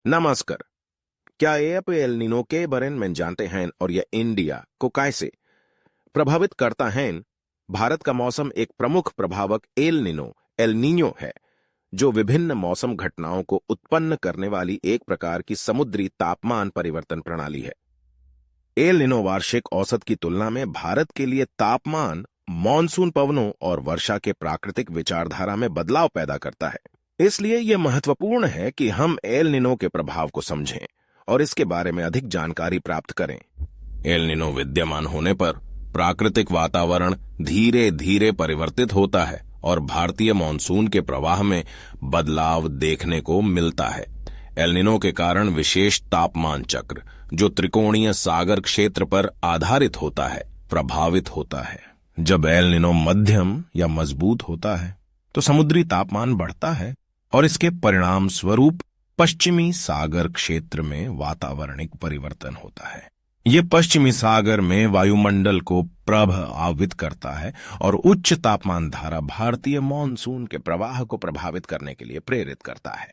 नमस्कार। क्या आप एल नीनो के बारे में जानते हैं और यह इंडिया को कैसे प्रभावित करता है? भारत का मौसम एक प्रमुख प्रभावक एल नीनो है, जो विभिन्न मौसम घटनाओं को उत्पन्न करने वाली एक प्रकार की समुद्री तापमान परिवर्तन प्रणाली है। एल नीनो वार्षिक औसत की तुलना में भारत के लिए तापमान, मॉनसून पवनों और वर्षा के प्राकृतिक विचारधारा में बदलाव पैदा करता है। इसलिए यह महत्वपूर्ण है कि हम एल नीनो के प्रभाव को समझें और इसके बारे में अधिक जानकारी प्राप्त करें। एल नीनो विद्यमान होने पर प्राकृतिक वातावरण धीरे धीरे परिवर्तित होता है और भारतीय मॉनसून के प्रवाह में बदलाव देखने को मिलता है। एल नीनो के कारण विशेष तापमान चक्र, जो त्रिकोणीय सागर क्षेत्र पर आधारित होता है, प्रभावित होता है। जब एल नीनो मध्यम या मजबूत होता है तो समुद्री तापमान बढ़ता है और इसके परिणाम स्वरूप पश्चिमी सागर क्षेत्र में वातावरणिक परिवर्तन होता है। ये पश्चिमी सागर में वायुमंडल को प्रभावित करता है और उच्च तापमान धारा भारतीय मॉनसून के प्रवाह को प्रभावित करने के लिए प्रेरित करता है।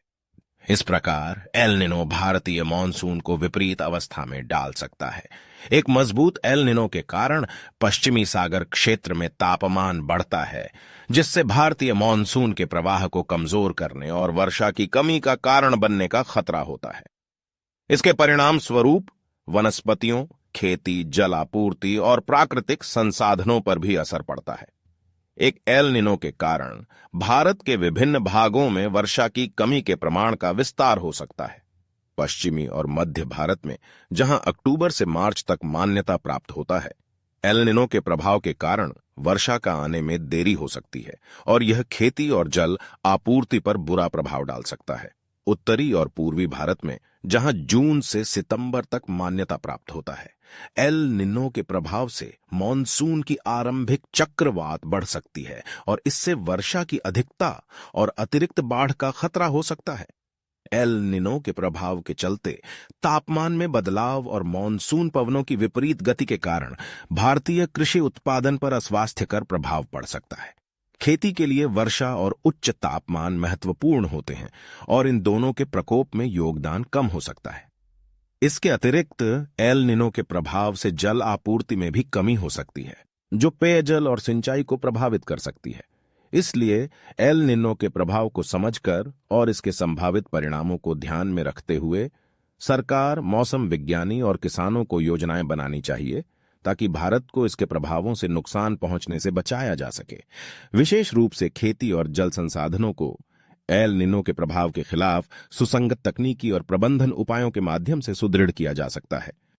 इस प्रकार एल नीनो भारतीय मॉनसून को विपरीत अवस्था में डाल सकता है। एक मजबूत एल नीनो के कारण पश्चिमी सागर क्षेत्र में तापमान बढ़ता है, जिससे भारतीय मॉनसून के प्रवाह को कमजोर करने और वर्षा की कमी का कारण बनने का खतरा होता है। इसके परिणाम स्वरूप वनस्पतियों, खेती, जल आपूर्ति और प्राकृतिक संसाधनों पर भी असर पड़ता है। एक एल नीनो के कारण भारत के विभिन्न भागों में वर्षा की कमी के प्रमाण का विस्तार हो सकता है। पश्चिमी और मध्य भारत में, जहां अक्टूबर से मार्च तक मान्यता प्राप्त होता है, एल नीनो के प्रभाव के कारण वर्षा का आने में देरी हो सकती है और यह खेती और जल आपूर्ति पर बुरा प्रभाव डाल सकता है। उत्तरी और पूर्वी भारत में, जहां जून से सितंबर तक मान्यता प्राप्त होता है, एल नीनो के प्रभाव से मॉनसून की आरंभिक चक्रवात बढ़ सकती है और इससे वर्षा की अधिकता और अतिरिक्त बाढ़ का खतरा हो सकता है। एल नीनो के प्रभाव के चलते तापमान में बदलाव और मॉनसून पवनों की विपरीत गति के कारण भारतीय कृषि उत्पादन पर अस्वास्थ्यकर प्रभाव पड़ सकता है। खेती के लिए वर्षा और उच्च तापमान महत्वपूर्ण होते हैं और इन दोनों के प्रकोप में योगदान कम हो सकता है। इसके अतिरिक्त एल नीनो के प्रभाव से जल आपूर्ति में भी कमी हो सकती है, जो पेयजल और सिंचाई को प्रभावित कर सकती है। इसलिए एल नीनो के प्रभाव को समझकर और इसके संभावित परिणामों को ध्यान में रखते हुए सरकार, मौसम विज्ञानी और किसानों को योजनाएं बनानी चाहिए, ताकि भारत को इसके प्रभावों से नुकसान पहुंचने से बचाया जा सके। विशेष रूप से खेती और जल संसाधनों को एल नीनो के प्रभाव के खिलाफ सुसंगत तकनीकी और प्रबंधन उपायों के माध्यम से सुदृढ़ किया जा सकता है।